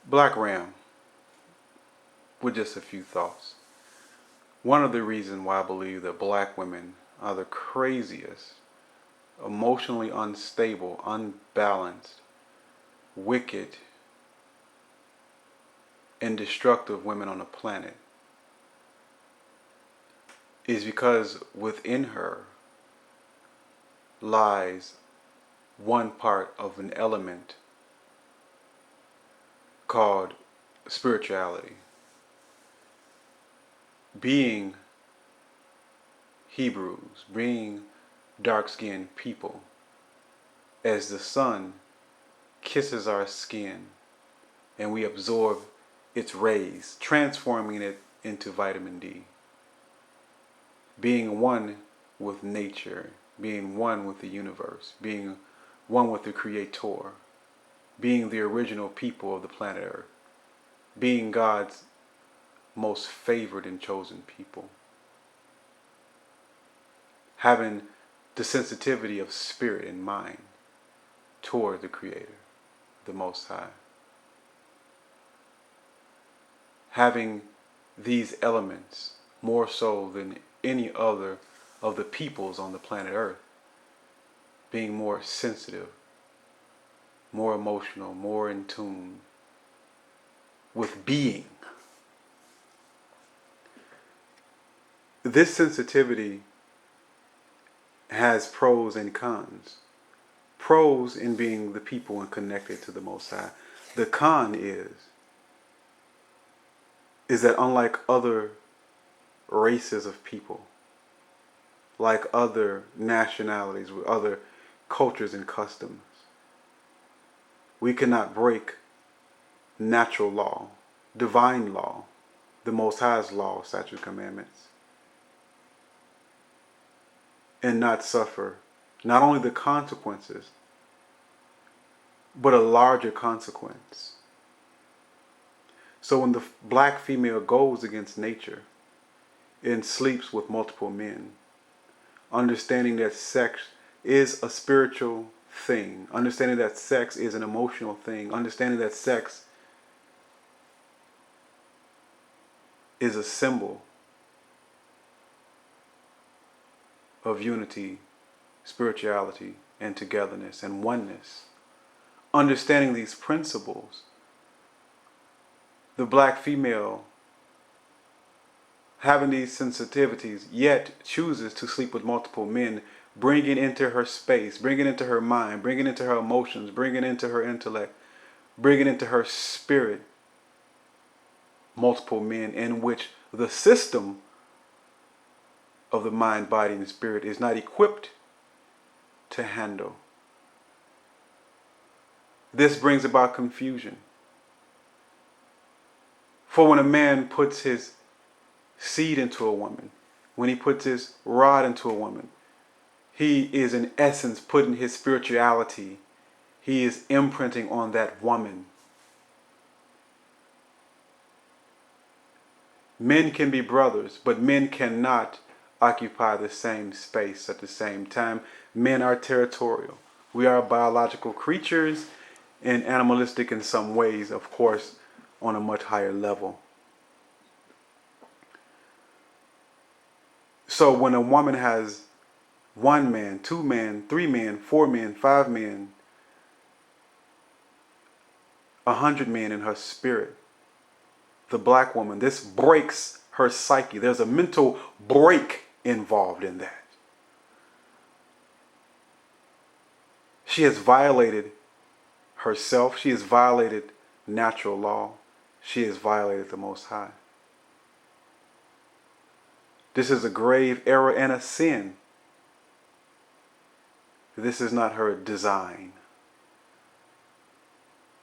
Black Ram, with just a few thoughts. One of the reasons why I believe that black women are the craziest, emotionally unstable, unbalanced, wicked, and destructive women on the planet is because within her lies one part of an element called spirituality. Being Hebrews, being dark-skinned people, as the sun kisses our skin and we absorb its rays, transforming it into vitamin D. Being one with nature, being one with the universe, being one with the Creator, being the original people of the planet Earth, being God's most favored and chosen people, having the sensitivity of spirit and mind toward the Creator, the Most High. Having these elements more so than any other of the peoples on the planet Earth, being more sensitive, more emotional, more in tune with being. This sensitivity has pros and cons. Pros in being the people and connected to the Most High. The con is that unlike other races of people, like other nationalities with other cultures and customs, we cannot break natural law, divine law, the Most High's law, statute, commandments, and not suffer not only the consequences, but a larger consequence. So when the black female goes against nature and sleeps with multiple men, understanding that sex is a spiritual thing, understanding that sex is an emotional thing, understanding that sex is a symbol of unity, spirituality, and togetherness and oneness. Understanding these principles, the black female, having these sensitivities, yet chooses to sleep with multiple men, bringing into her space, bringing into her mind, bringing into her emotions, bringing into her intellect, bringing into her spirit multiple men, in which the system of the mind, body, and spirit is not equipped to handle. This brings about confusion. For when a man puts his seed into a woman, when he puts his rod into a woman, he is in essence putting his spirituality, he is imprinting on that woman. Men can be brothers, but men cannot occupy the same space at the same time. Men are territorial. We are biological creatures and animalistic in some ways, of course, on a much higher level. So when a woman has one man, two men, three men, four men, five men, 100 men in her spirit, the black woman, this breaks her psyche. There's a mental break involved in that. She has violated herself. She has violated natural law. She has violated the Most High. This is a grave error and a sin. This is not her design.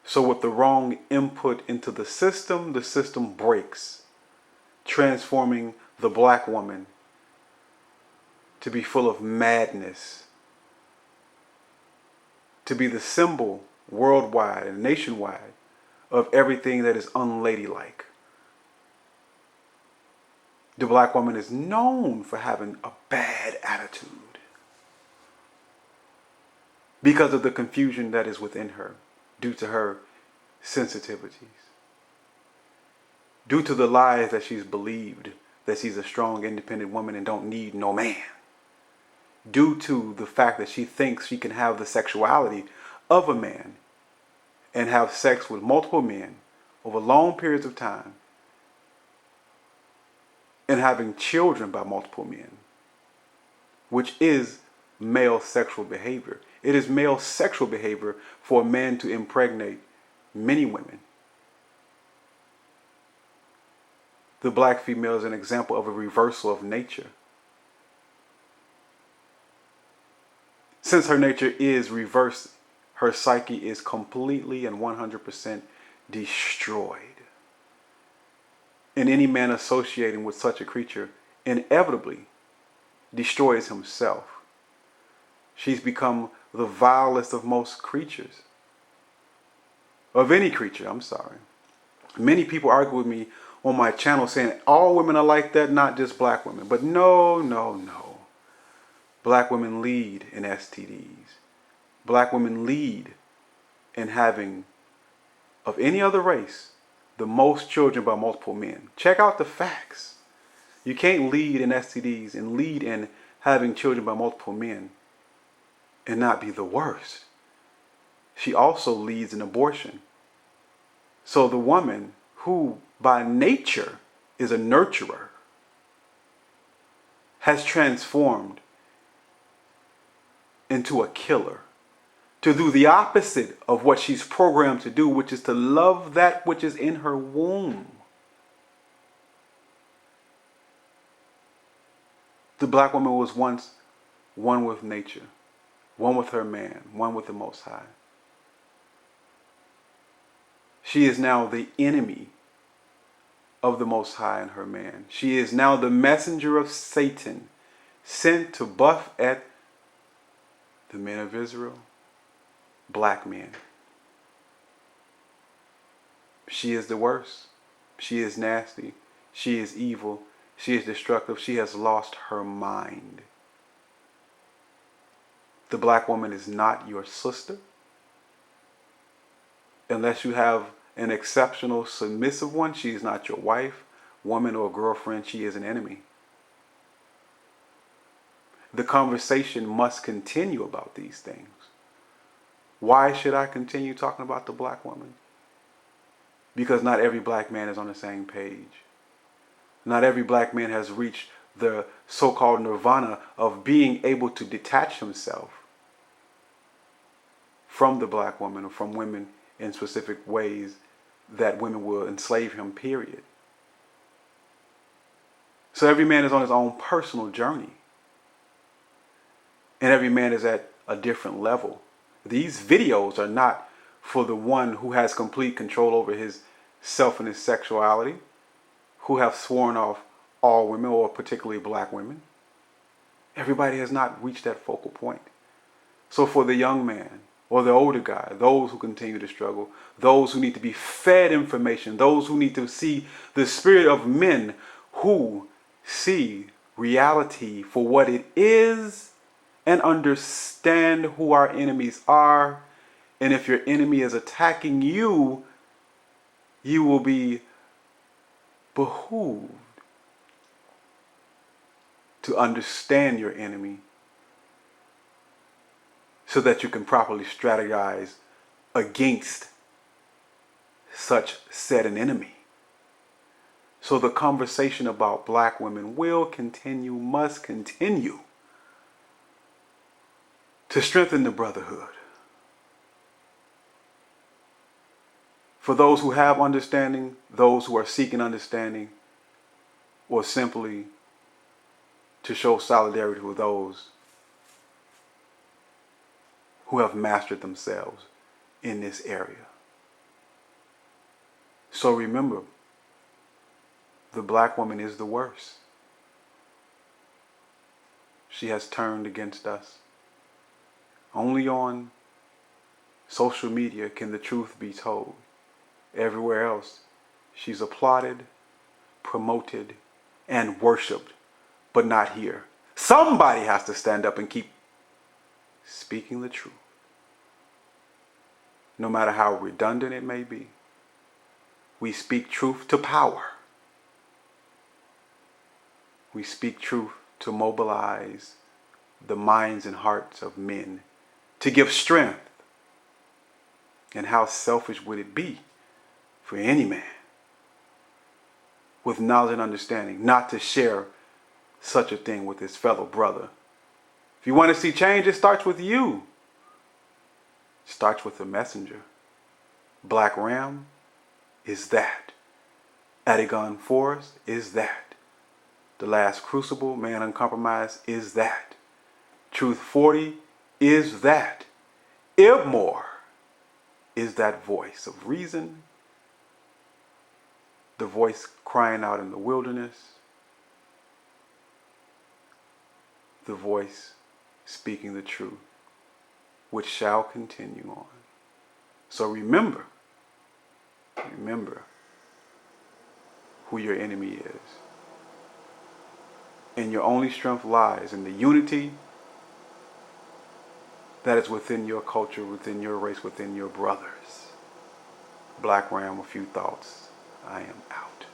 So with the wrong input into the system breaks, transforming the black woman to be full of madness, to be the symbol worldwide and nationwide of everything that is unladylike. The black woman is known for having a bad attitude because of the confusion that is within her due to her sensitivities. due to the lies that she's believed that she's a strong, independent woman and don't need no man. Due to the fact that she thinks she can have the sexuality of a man and have sex with multiple men over long periods of time and having children by multiple men, which is male sexual behavior. It is male sexual behavior for a man to impregnate many women. The black female is an example of a reversal of nature. Since her nature is reversed, her psyche is completely and 100% destroyed. And any man associating with such a creature inevitably destroys himself. She's become the vilest of most creatures. Of any creature, I'm sorry. Many people argue with me on my channel saying all women are like that, not just black women. But no, no, no. Black women lead in STDs. Black women lead in having, of any other race, the most children by multiple men. Check out the facts. You can't lead in STDs and lead in having children by multiple men and not be the worst. She also leads in abortion. So the woman who by nature is a nurturer has transformed into a killer, to do the opposite of what she's programmed to do, which is to love that which is in her womb. The black woman was once one with nature, one with her man, one with the Most High. She is now the enemy of the Most High and her man. She is now the messenger of Satan, sent to buff at the men of Israel, black men. She is the worst. She is nasty. She is evil. She is destructive. She has lost her mind. The black woman is not your sister. Unless you have an exceptional, submissive one, she is not your wife, woman, or girlfriend. She is an enemy. The conversation must continue about these things. Why should I continue talking about the black woman? Because not every black man is on the same page. Not every black man has reached the so-called nirvana of being able to detach himself from the black woman or from women in specific ways that women will enslave him, period. So every man is on his own personal journey. And every man is at a different level. These videos are not for the one who has complete control over his self and his sexuality, who have sworn off all women, or particularly black women. Everybody has not reached that focal point. So for the young man or the older guy, those who continue to struggle, those who need to be fed information, those who need to see the spirit of men who see reality for what it is and understand who our enemies are. And if your enemy is attacking you, you will be behooved to understand your enemy so that you can properly strategize against such said an enemy. So the conversation about black women will continue, must continue, to strengthen the brotherhood. For those who have understanding, those who are seeking understanding, or simply to show solidarity with those who have mastered themselves in this area. So remember, the black woman is the worst. She has turned against us. Only on social media can the truth be told. Everywhere else, she's applauded, promoted, and worshipped, but not here. Somebody has to stand up and keep speaking the truth, no matter how redundant it may be. We speak truth to power. We speak truth to mobilize the minds and hearts of men, to give strength. And how selfish would it be for any man with knowledge and understanding not to share such a thing with his fellow brother? If you want to see change, it starts with you. It starts with the messenger. Black Ram is that. Adigon Forest is that. The Last Crucible, Man Uncompromised is that. Truth 40 is that. Ibmore is that voice of reason, the voice crying out in the wilderness, the voice speaking the truth, which shall continue on. So remember who your enemy is. And your only strength lies in the unity that is within your culture, within your race, within your brothers. Black Ram, a few thoughts. I am out.